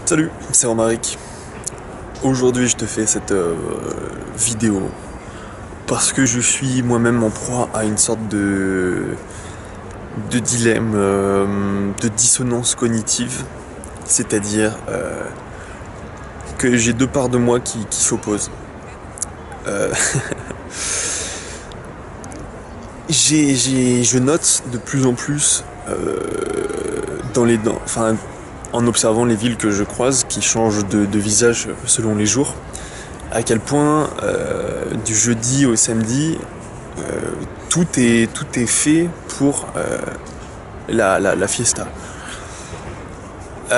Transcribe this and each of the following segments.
Salut, c'est Romaric. Aujourd'hui, je te fais cette vidéo parce que je suis moi-même en proie à une sorte de dilemme, de dissonance cognitive, c'est-à-dire que j'ai deux parts de moi qui s'opposent. Euh, je note de plus en plus en observant les villes que je croise, qui changent de visage selon les jours, à quel point du jeudi au samedi, tout est fait pour la fiesta. Et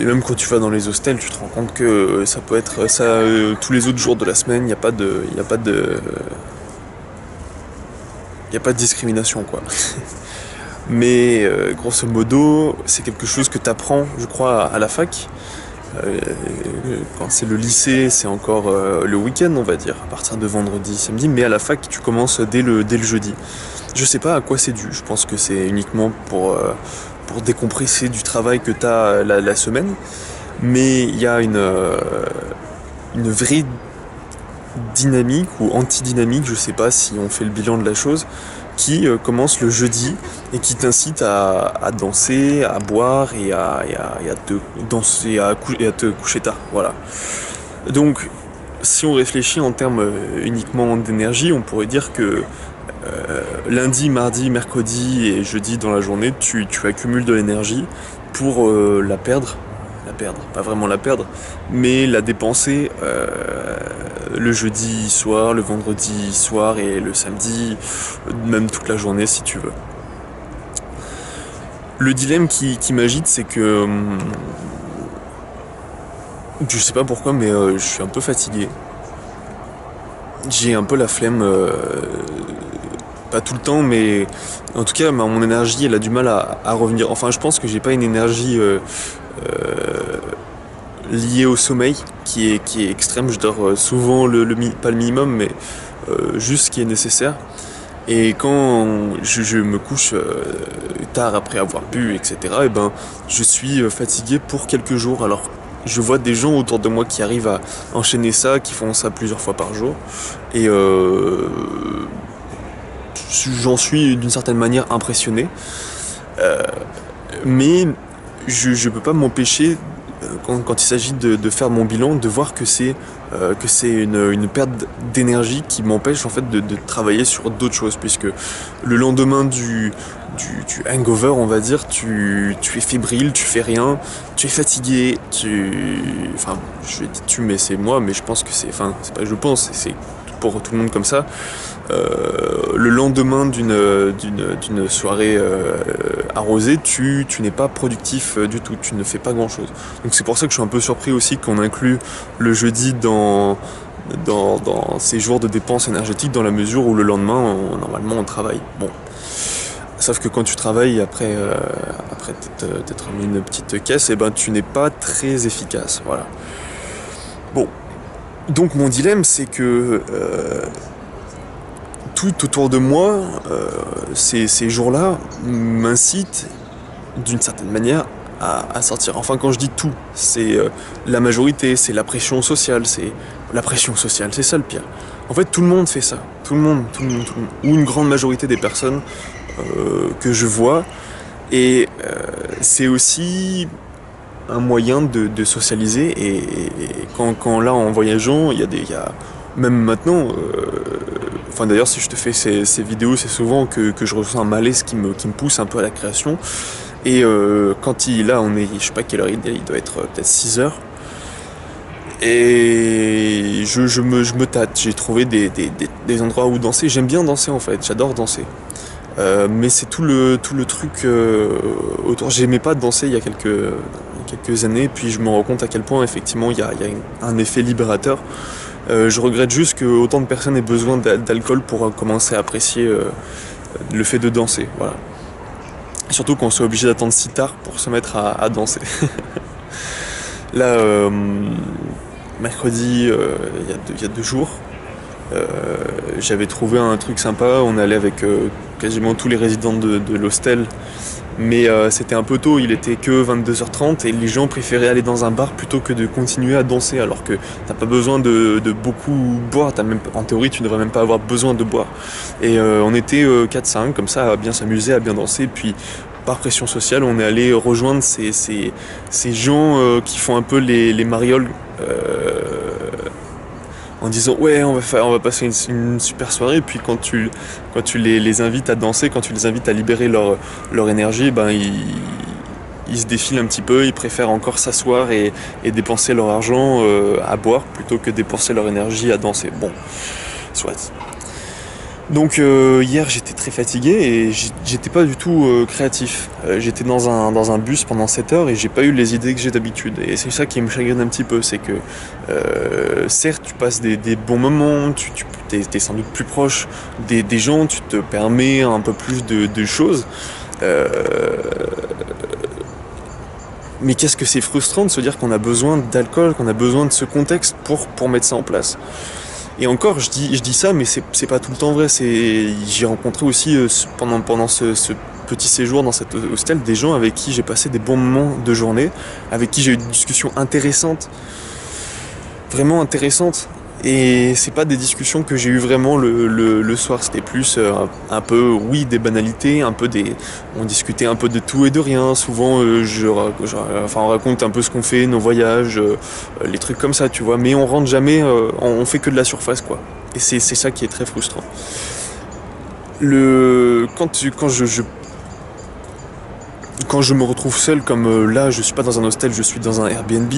même quand tu vas dans les hostels, tu te rends compte que ça peut être ça tous les autres jours de la semaine. Il n'y a pas de discrimination, quoi. Mais grosso modo, c'est quelque chose que tu apprends, je crois, à la fac. Quand c'est le lycée, c'est encore le week-end, on va dire, à partir de vendredi, samedi. Mais à la fac, tu commences dès le jeudi. Je sais pas à quoi c'est dû. Je pense que c'est uniquement pour décompresser du travail que tu as la semaine. Mais il y a une vraie dynamique ou anti-dynamique, je sais pas si on fait le bilan de la chose, qui commence le jeudi et qui t'incite à danser, à boire et à te danser et à te coucher tard. Voilà. Donc, si on réfléchit en termes uniquement d'énergie, on pourrait dire que lundi, mardi, mercredi et jeudi dans la journée, tu accumules de l'énergie pour la perdre, pas vraiment la perdre, mais la dépenser le jeudi soir, le vendredi soir et le samedi, même toute la journée si tu veux. Le dilemme qui m'agite, c'est que je sais pas pourquoi, mais je suis un peu fatigué. J'ai un peu la flemme, pas tout le temps, mais en tout cas, mon énergie, elle a du mal à revenir. Enfin, je pense que j'ai pas une énergie lié au sommeil qui est extrême. Je dors souvent pas le minimum, mais juste ce qui est nécessaire. Et quand je me couche tard après avoir bu, etc., et ben, je suis fatigué pour quelques jours. Alors, je vois des gens autour de moi qui arrivent à enchaîner ça, qui font ça plusieurs fois par jour. Et j'en suis d'une certaine manière impressionné. Mais je peux pas m'empêcher quand il s'agit de faire mon bilan, de voir que c'est une perte d'énergie qui m'empêche en fait de travailler sur d'autres choses, puisque le lendemain du hangover, on va dire, tu es fébrile, tu fais rien, tu es fatigué, enfin, je dis tu, mais c'est moi, mais je pense que c'est pas je pense, c'est pour tout le monde comme ça. Le lendemain d'une soirée arrosée, tu n'es pas productif du tout, tu ne fais pas grand chose. Donc c'est pour ça que je suis un peu surpris aussi qu'on inclut le jeudi dans ces jours de dépenses énergétiques, dans la mesure où le lendemain, normalement, on travaille. Bon. Sauf que quand tu travailles après t'être mis une petite caisse, et ben tu n'es pas très efficace. Voilà. Bon. Donc mon dilemme, c'est que tout autour de moi, ces jours-là m'incitent d'une certaine manière à sortir. Enfin, quand je dis tout, c'est la majorité, c'est la pression sociale, c'est ça le pire. En fait, tout le monde fait ça. Tout le monde, ou une grande majorité des personnes que je vois. Et c'est aussi un moyen de socialiser. Et quand là, en voyageant, il y a même maintenant. Enfin, d'ailleurs, si je te fais ces vidéos, c'est souvent que je ressens un malaise qui me pousse un peu à la création. Et quand là, je sais pas quelle heure il doit être peut-être 6 heures. Et je me tâte. J'ai trouvé des endroits où danser. J'aime bien danser en fait. J'adore danser. Mais c'est tout le truc autour. J'aimais pas danser il y a quelques années. Puis je me rends compte à quel point effectivement il y a un effet libérateur. Je regrette juste que autant de personnes aient besoin d'alcool pour commencer à apprécier le fait de danser. Voilà. Surtout qu'on soit obligé d'attendre si tard pour se mettre à danser. Là, mercredi, il y a 2 jours, j'avais trouvé un truc sympa. On allait avec quasiment tous les résidents de l'hostel Mais c'était un peu tôt, il était que 22h30 et les gens préféraient aller dans un bar plutôt que de continuer à danser, alors que t'as pas besoin de beaucoup boire, en théorie tu ne devrais même pas avoir besoin de boire. Et on était 4-5 comme ça à bien s'amuser, à bien danser, puis par pression sociale on est allé rejoindre ces gens qui font un peu les marioles en disant ouais on va passer une super soirée, puis quand tu les invites à danser, quand tu les invites à libérer leur énergie, ben ils se défilent un petit peu, ils préfèrent encore s'asseoir et dépenser leur argent à boire plutôt que dépenser leur énergie à danser. Bon, soit. Donc hier j'étais très fatigué et j'étais pas du tout créatif. J'étais dans un bus pendant 7 heures et j'ai pas eu les idées que j'ai d'habitude. Et c'est ça qui me chagrine un petit peu, c'est que certes tu passes des bons moments, t'es sans doute plus proche des gens, tu te permets un peu plus de choses. Mais qu'est-ce que c'est frustrant de se dire qu'on a besoin d'alcool, qu'on a besoin de ce contexte pour mettre ça en place. Et encore, je dis ça, mais c'est pas tout le temps vrai. J'ai rencontré aussi pendant ce petit séjour dans cet hostel des gens avec qui j'ai passé des bons moments de journée, avec qui j'ai eu une discussion intéressante, vraiment intéressante. Et c'est pas des discussions que j'ai eues vraiment le soir, c'était plus un peu, oui, des banalités, on discutait un peu de tout et de rien. Souvent, on raconte un peu ce qu'on fait, nos voyages, les trucs comme ça, tu vois. Mais on rentre jamais, on fait que de la surface, quoi. Et c'est ça qui est très frustrant. Quand je me retrouve seul, comme là, je suis pas dans un hostel, je suis dans un Airbnb,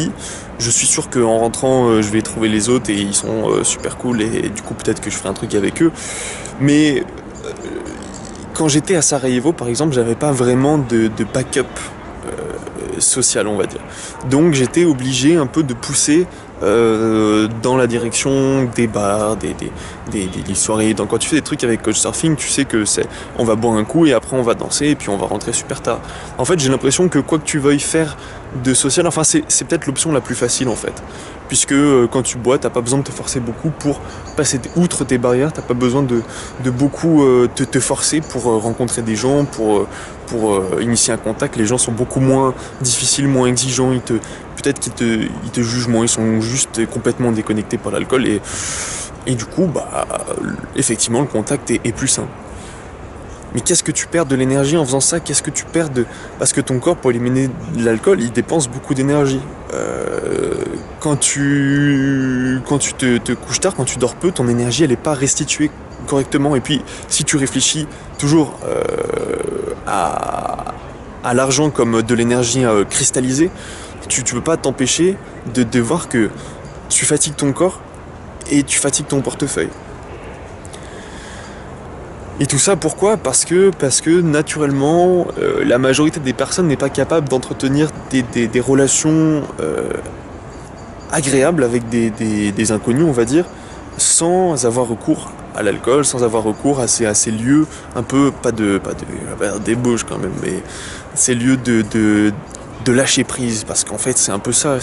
je suis sûr qu'en rentrant, je vais trouver les autres et ils sont super cool et du coup peut-être que je ferai un truc avec eux. Mais quand j'étais à Sarajevo, par exemple, j'avais pas vraiment de backup social, on va dire. Donc j'étais obligé un peu de pousser dans la direction des bars, des soirées. Donc quand tu fais des trucs avec Couchsurfing, tu sais que on va boire un coup et après on va danser et puis on va rentrer super tard. En fait, j'ai l'impression que quoi que tu veuilles faire de social, enfin c'est peut-être l'option la plus facile en fait. Puisque quand tu bois, t'as pas besoin de te forcer beaucoup pour passer outre tes barrières, t'as pas besoin de beaucoup te forcer pour rencontrer des gens, pour initier un contact. Les gens sont beaucoup moins difficiles, moins exigeants, peut-être qu'ils te jugent moins, ils sont juste complètement déconnectés par l'alcool et du coup, effectivement, le contact est plus simple. Mais qu'est-ce que tu perds de l'énergie en faisant ça? Qu'est-ce que tu perds Parce que ton corps, pour éliminer l'alcool, il dépense beaucoup d'énergie. Quand tu te couches tard, quand tu dors peu, ton énergie, elle n'est pas restituée correctement. Et puis, si tu réfléchis toujours à l'argent comme de l'énergie cristallisée, tu peux pas t'empêcher de voir que tu fatigues ton corps et tu fatigues ton portefeuille. Et tout ça pourquoi ? Parce que naturellement, la majorité des personnes n'est pas capable d'entretenir des relations agréables avec des inconnus, on va dire, sans avoir recours à l'alcool, sans avoir recours à ces lieux un peu, pas de débauche quand même, mais ces lieux de lâcher prise, parce qu'en fait c'est un peu ça,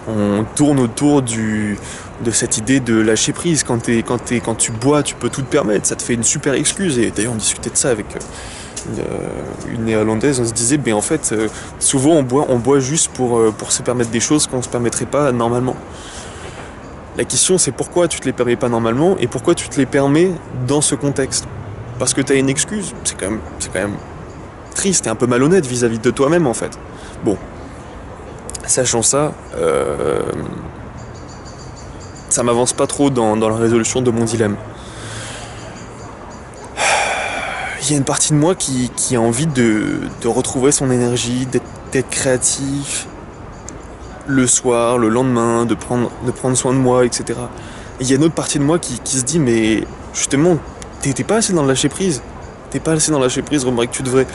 on tourne autour de cette idée de lâcher prise. Quand tu bois, tu peux tout te permettre, ça te fait une super excuse. Et d'ailleurs on discutait de ça avec une néerlandaise, on se disait en fait souvent on boit juste pour se permettre des choses qu'on se permettrait pas normalement. La question c'est pourquoi tu te les permets pas normalement et pourquoi tu te les permets dans ce contexte. Parce que tu as une excuse, c'est quand même triste et un peu malhonnête vis-à-vis de toi-même en fait. Bon, sachant ça, ça m'avance pas trop dans la résolution de mon dilemme. Il y a une partie de moi qui a envie de retrouver son énergie, d'être créatif le soir, le lendemain, de prendre soin de moi, etc. Et il y a une autre partie de moi qui se dit mais justement, t'es pas assez dans le lâcher prise. T'es pas assez dans le lâcher prise, remarque, tu devrais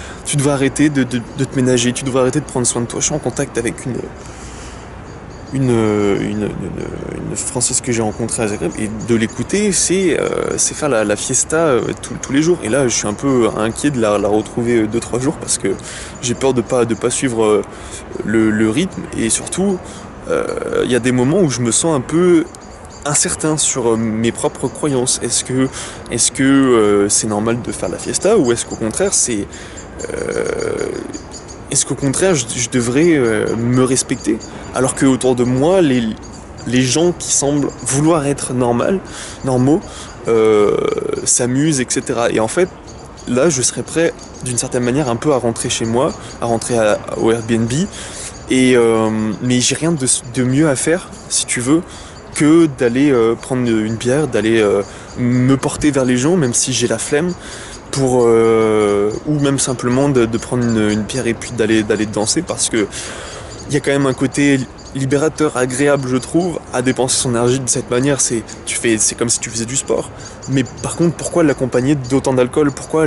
arrêter de te ménager, tu devrais arrêter de prendre soin de toi. Je suis en contact avec une Française que j'ai rencontrée à Zagreb et de l'écouter, c'est faire la fiesta tous les jours. Et là, je suis un peu inquiet de la retrouver 2-3 jours parce que j'ai peur de pas suivre le rythme et surtout, il y a des moments où je me sens un peu incertain sur mes propres croyances. Est-ce que c'est normal de faire la fiesta ou est-ce qu'au contraire c'est Est-ce qu'au contraire, je devrais me respecter? Alors que autour de moi, les gens qui semblent vouloir être normaux, s'amusent, etc. Et en fait, là, je serais prêt, d'une certaine manière, un peu à rentrer chez moi, à rentrer au Airbnb. Mais j'ai rien de mieux à faire, si tu veux, que d'aller prendre une bière, d'aller me porter vers les gens, même si j'ai la flemme, ou même simplement de prendre une bière et puis d'aller danser, parce que il y a quand même un côté libérateur, agréable, je trouve, à dépenser son énergie de cette manière. C'est comme si tu faisais du sport. Mais par contre, pourquoi l'accompagner d'autant d'alcool? Pourquoi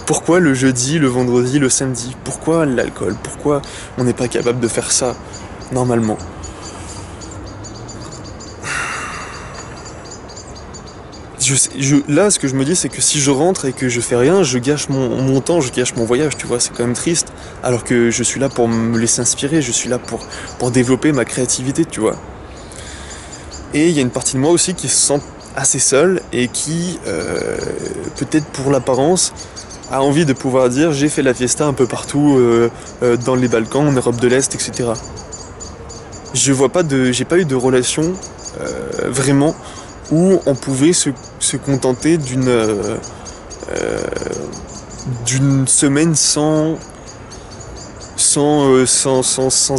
Pourquoi le jeudi, le vendredi, le samedi? Pourquoi l'alcool? Pourquoi on n'est pas capable de faire ça normalement? Là, ce que je me dis, c'est que si je rentre et que je fais rien, je gâche mon temps, je gâche mon voyage, tu vois, c'est quand même triste. Alors que je suis là pour me laisser inspirer, je suis là pour développer ma créativité, tu vois. Et il y a une partie de moi aussi qui se sent assez seule et qui, peut-être pour l'apparence, a envie de pouvoir dire j'ai fait la fiesta un peu partout, dans les Balkans, en Europe de l'Est, etc. J'ai pas eu de relation vraiment où on pouvait se contenter d'une semaine sans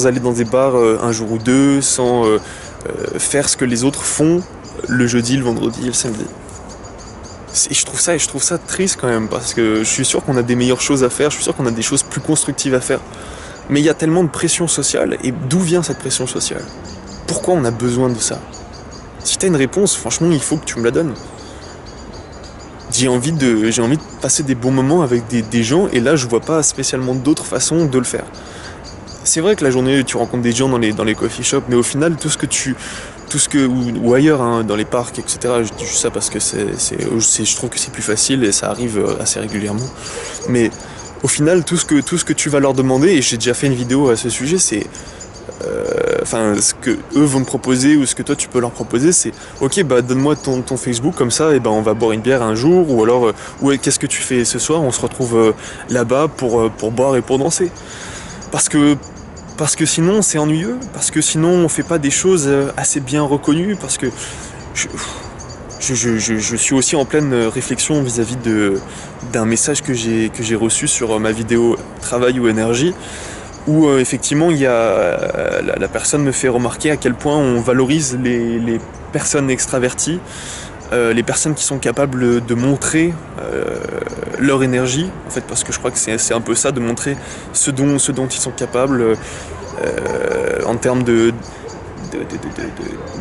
aller dans des bars un jour ou deux, sans faire ce que les autres font le jeudi, le vendredi et le samedi. Je trouve ça triste quand même, parce que je suis sûr qu'on a des meilleures choses à faire, je suis sûr qu'on a des choses plus constructives à faire. Mais il y a tellement de pression sociale, et d'où vient cette pression sociale? Pourquoi on a besoin de ça? Si t'as une réponse, franchement, il faut que tu me la donnes. J'ai envie de passer des bons moments avec des gens, et là, je vois pas spécialement d'autres façons de le faire. C'est vrai que la journée, tu rencontres des gens dans les coffee shops, mais au final, ou ailleurs, hein, dans les parcs, etc. Je dis juste ça parce que je trouve que c'est plus facile et ça arrive assez régulièrement. Mais au final, tout ce que tu vas leur demander, et j'ai déjà fait une vidéo à ce sujet, c'est ce que eux vont te proposer ou ce que toi tu peux leur proposer, c'est ok, bah donne-moi ton Facebook, comme ça, et ben on va boire une bière un jour, ou alors qu'est-ce que tu fais ce soir? On se retrouve là-bas pour boire et pour danser. Parce que sinon c'est ennuyeux, parce que sinon on fait pas des choses assez bien reconnues, parce que je suis aussi en pleine réflexion vis-à-vis d'un message que j'ai reçu sur ma vidéo Travail ou énergie, où effectivement il y a la personne me fait remarquer à quel point on valorise les personnes extraverties, les personnes qui sont capables de montrer leur énergie, en fait, parce que je crois que c'est un peu ça, de montrer ce dont ils sont capables en termes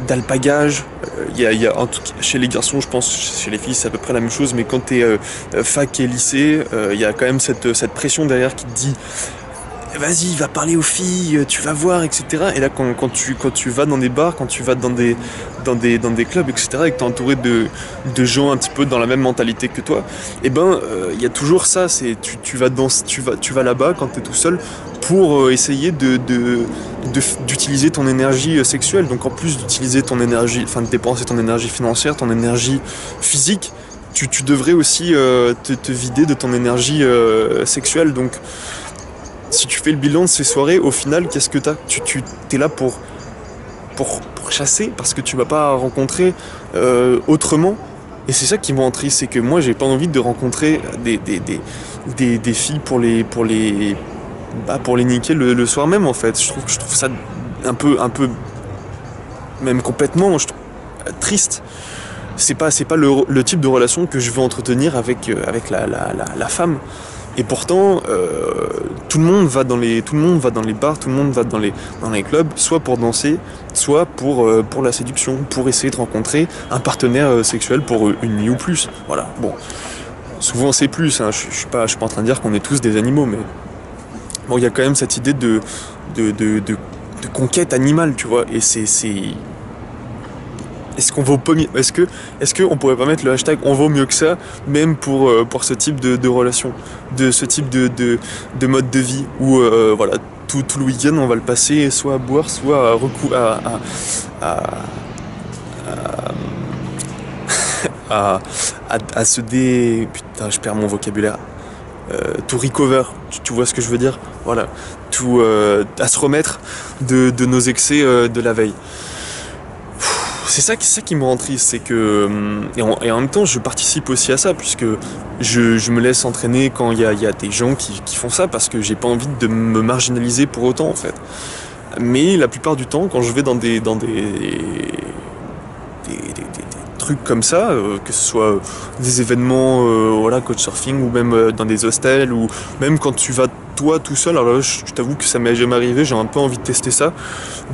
d'alpagage. Il y a en tout cas, chez les garçons, je pense, chez les filles c'est à peu près la même chose, mais quand t'es fac et lycée, il y a quand même cette pression derrière qui te dit vas-y, va parler aux filles, tu vas voir, etc. Et là, quand tu vas dans des bars, quand tu vas dans des clubs, etc., et que t'es entouré de gens un petit peu dans la même mentalité que toi, et ben, il y a toujours ça. C'est tu vas là-bas quand t'es tout seul pour essayer d'utiliser ton énergie sexuelle. Donc en plus d'utiliser ton énergie, enfin de dépenser ton énergie financière, ton énergie physique, tu devrais aussi te vider de ton énergie sexuelle. Donc si tu fais le bilan de ces soirées, au final, qu'est-ce que t'as? Tu t'es là pour chasser, parce que tu vas pas rencontrer autrement. Et c'est ça qui me rend triste, c'est que moi j'ai pas envie de rencontrer des filles pour les niquer le soir même, en fait. Je trouve ça un peu même complètement triste. C'est pas le type de relation que je veux entretenir avec la femme. Et pourtant, tout le monde va dans les bars, tout le monde va dans les clubs, soit pour danser, soit pour la séduction, pour essayer de rencontrer un partenaire sexuel pour une nuit ou plus. Voilà. Bon, souvent c'est plus. Hein. Je suis pas en train de dire qu'on est tous des animaux, mais bon, il y a quand même cette idée de conquête animale, tu vois. Et est-ce qu'on pourrait pas mettre le hashtag on vaut mieux que ça, même pour ce type de relation, de ce type de mode de vie, où voilà, tout le week-end on va le passer soit à boire, soit à se Putain, je perds mon vocabulaire. To recover, tu vois ce que je veux dire? Voilà. À se remettre de nos excès de la veille. C'est ça qui me rend triste, c'est que et en même temps je participe aussi à ça puisque je me laisse entraîner quand il y a des gens qui font ça parce que j'ai pas envie de me marginaliser pour autant en fait. Mais la plupart du temps quand je vais dans des trucs comme ça, que ce soit des événements voilà, couchsurfing ou même dans des hostels ou même quand tu vas toi tout seul, alors là je t'avoue que ça m'est jamais arrivé, j'ai un peu envie de tester ça,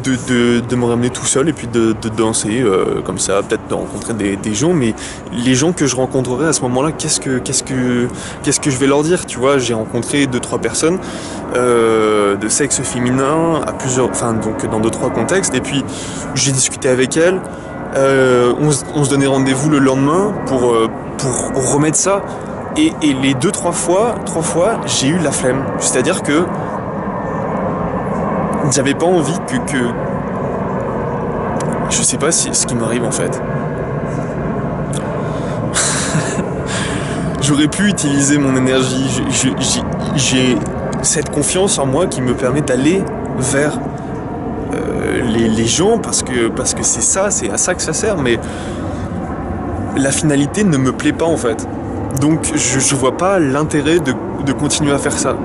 de me ramener tout seul et puis de danser comme ça, peut-être de rencontrer des gens, mais les gens que je rencontrerai à ce moment-là, qu'est-ce que je vais leur dire, tu vois, j'ai rencontré 2-3 personnes de sexe féminin à plusieurs, enfin donc dans 2-3 contextes, et puis j'ai discuté avec elles. On se donnait rendez-vous le lendemain pour remettre ça. Et les 3 fois, j'ai eu la flemme. C'est-à-dire que j'avais pas envie que... Je sais pas ce qui m'arrive en fait. J'aurais pu utiliser mon énergie. J'ai cette confiance en moi qui me permet d'aller vers les gens parce que c'est à ça que ça sert, mais la finalité ne me plaît pas en fait. Donc je vois pas l'intérêt de continuer à faire ça.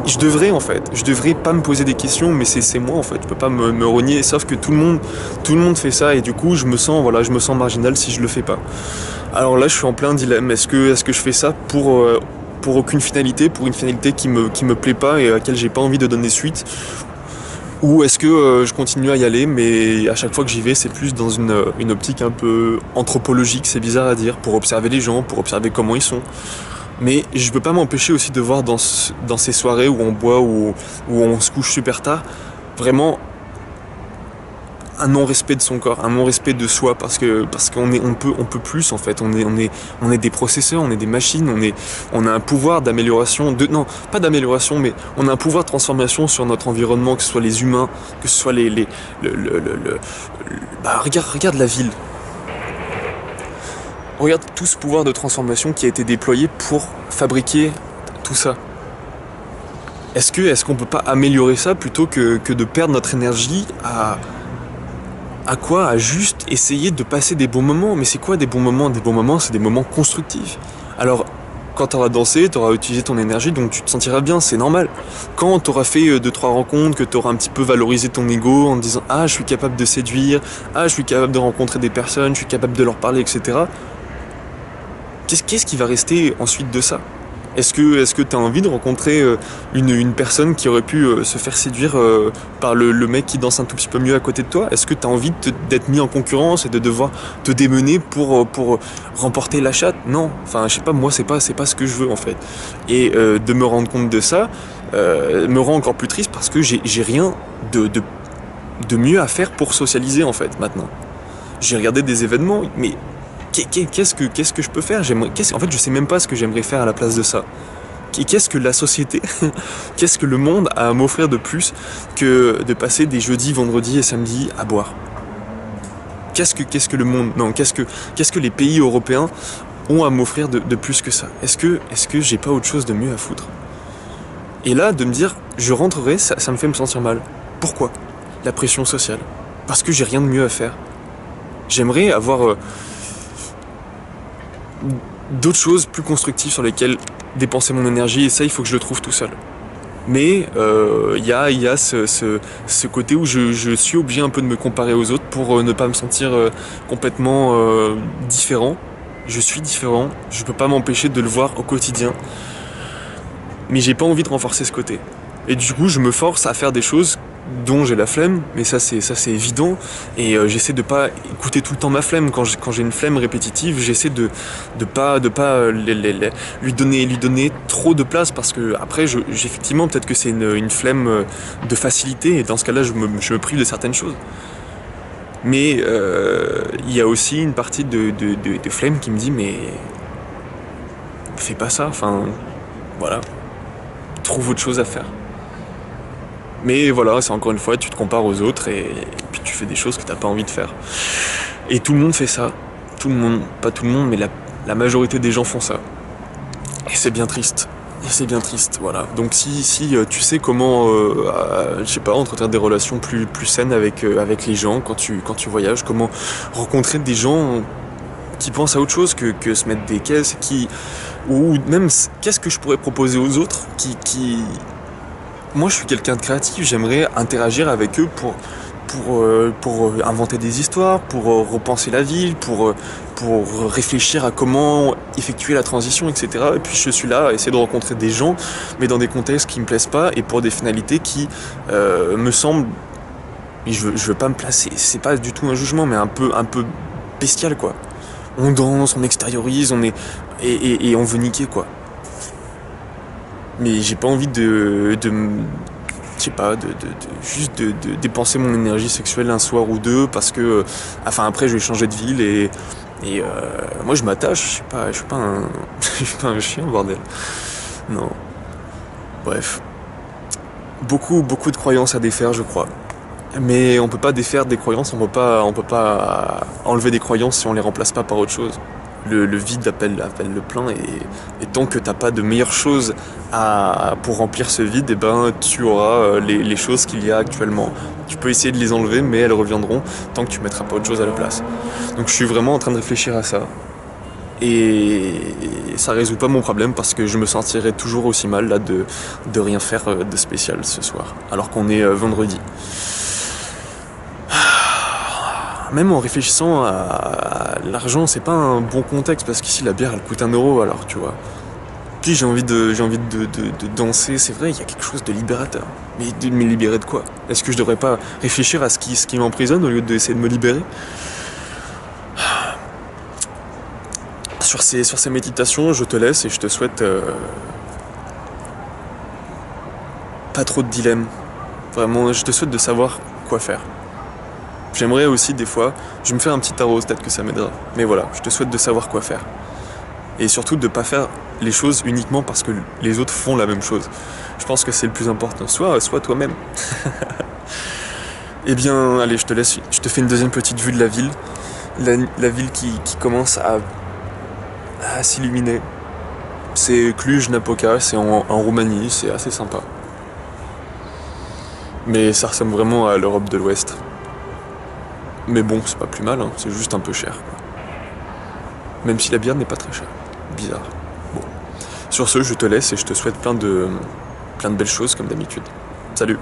Je devrais pas me poser des questions, mais c'est moi en fait, je peux pas me renier, sauf que tout le monde fait ça et du coup je me sens marginal si je le fais pas. Alors là je suis en plein dilemme, est-ce que je fais ça pour aucune finalité, pour une finalité qui me plaît pas et à laquelle j'ai pas envie de donner suite, ou est-ce que je continue à y aller, mais à chaque fois que j'y vais, c'est plus dans une optique un peu anthropologique, c'est bizarre à dire, pour observer les gens, pour observer comment ils sont. Mais je peux pas m'empêcher aussi de voir dans ces soirées où on boit, où on se couche super tard, vraiment un non-respect de son corps, un non-respect de soi, parce qu'on peut plus en fait, on est des processeurs, on est des machines, on a un pouvoir d'amélioration, non, pas d'amélioration, mais on a un pouvoir de transformation sur notre environnement, que ce soit les humains, que ce soit regarde la ville. Regarde tout ce pouvoir de transformation qui a été déployé pour fabriquer tout ça. Est-ce qu'on peut pas améliorer ça plutôt que de perdre notre énergie à quoi? À juste essayer de passer des bons moments. Mais c'est quoi des bons moments? Des bons moments, c'est des moments constructifs. Alors, quand t'auras dansé, t'auras utilisé ton énergie, donc tu te sentiras bien, c'est normal. Quand t'auras fait 2-3 rencontres, que t'auras un petit peu valorisé ton ego en te disant « Ah, je suis capable de séduire, ah, je suis capable de rencontrer des personnes, je suis capable de leur parler, etc. » Qu'est-ce qui va rester ensuite de ça? Est-ce que tu as envie de rencontrer une personne qui aurait pu se faire séduire par le mec qui danse un tout petit peu mieux à côté de toi? Est-ce que tu as envie d'être mis en concurrence et de devoir te démener pour remporter la chatte? Non, enfin je sais pas, moi c'est pas ce que je veux en fait. Et de me rendre compte de ça me rend encore plus triste parce que j'ai rien de mieux à faire pour socialiser en fait maintenant. J'ai regardé des événements, mais qu'est-ce que je peux faire? En fait, je sais même pas ce que j'aimerais faire à la place de ça. Qu'est-ce que la société, qu'est-ce que le monde a à m'offrir de plus que de passer des jeudis, vendredis et samedis à boire? Qu'est-ce que le monde, non, qu'est-ce que les pays européens ont à m'offrir de plus que ça? Est-ce que j'ai pas autre chose de mieux à foutre? Et là, de me dire, je rentrerai, ça me fait me sentir mal. Pourquoi? La pression sociale. Parce que j'ai rien de mieux à faire. J'aimerais avoir d'autres choses plus constructives sur lesquelles dépenser mon énergie, et ça il faut que je le trouve tout seul. Mais il y a ce côté où je suis obligé un peu de me comparer aux autres pour ne pas me sentir complètement différent. Je suis différent, je peux pas m'empêcher de le voir au quotidien, mais j'ai pas envie de renforcer ce côté. Et du coup je me force à faire des choses dont j'ai la flemme, mais ça c'est évident, et j'essaie de pas écouter tout le temps ma flemme. Quand j'ai une flemme répétitive, j'essaie de pas lui donner trop de place, parce que après j'ai effectivement peut-être que c'est une flemme de facilité, et dans ce cas-là je me prive de certaines choses. Mais il y a aussi une partie de flemme qui me dit mais fais pas ça, enfin voilà, trouve autre chose à faire. Mais voilà, c'est encore une fois, tu te compares aux autres et puis tu fais des choses que t'as pas envie de faire. Et tout le monde fait ça. tout le monde, pas tout le monde, mais la majorité des gens font ça. Et c'est bien triste. Et c'est bien triste, voilà. Donc si tu sais comment, je sais pas, entretenir des relations plus saines avec les gens quand tu voyages, comment rencontrer des gens qui pensent à autre chose que se mettre des caisses, ou même qu'est-ce que je pourrais proposer aux autres moi je suis quelqu'un de créatif, j'aimerais interagir avec eux pour inventer des histoires, pour repenser la ville, pour réfléchir à comment effectuer la transition, etc. Et puis je suis là à essayer de rencontrer des gens, mais dans des contextes qui me plaisent pas et pour des finalités qui me semblent, et je veux pas me placer, c'est pas du tout un jugement, mais un peu bestial quoi. On danse, on extériorise, et on veut niquer quoi. Mais j'ai pas envie je sais pas, juste de dépenser mon énergie sexuelle un soir ou deux parce que, enfin après je vais changer de ville et moi je m'attache, je suis pas un, je suis pas un chien bordel. Non. Bref. Beaucoup de croyances à défaire je crois. Mais on peut pas défaire des croyances, on peut pas enlever des croyances si on les remplace pas par autre chose. Le vide appelle le plein et tant que t'as pas de meilleures choses pour remplir ce vide, et ben tu auras les choses qu'il y a actuellement. Tu peux essayer de les enlever, mais elles reviendront tant que tu mettras pas autre chose à la place. Donc je suis vraiment en train de réfléchir à ça. Et ça résout pas mon problème parce que je me sentirais toujours aussi mal là de rien faire de spécial ce soir, alors qu'on est vendredi. Même en réfléchissant à l'argent, c'est pas un bon contexte parce qu'ici la bière elle coûte 1 € alors tu vois. Puis j'ai envie de danser, c'est vrai, il y a quelque chose de libérateur. Mais de me libérer de quoi? Est-ce que je devrais pas réfléchir à ce qui m'emprisonne au lieu d'essayer de me libérer? Sur ces méditations, je te laisse et je te souhaite pas trop de dilemmes. Vraiment, je te souhaite de savoir quoi faire. J'aimerais aussi des fois, je vais me faire un petit tarot, peut-être que ça m'aidera. Mais voilà, je te souhaite de savoir quoi faire. Et surtout de pas faire les choses uniquement parce que les autres font la même chose. Je pense que c'est le plus important. Sois toi-même. Eh bien, allez, je te laisse. Je te fais une deuxième petite vue de la ville. La ville qui commence à s'illuminer. C'est Cluj-Napoca, c'est en Roumanie, c'est assez sympa. Mais ça ressemble vraiment à l'Europe de l'Ouest. Mais bon, c'est pas plus mal, hein, c'est juste un peu cher. Quoi. Même si la bière n'est pas très chère. Bizarre. Bon. Sur ce, je te laisse et je te souhaite plein de belles choses comme d'habitude. Salut!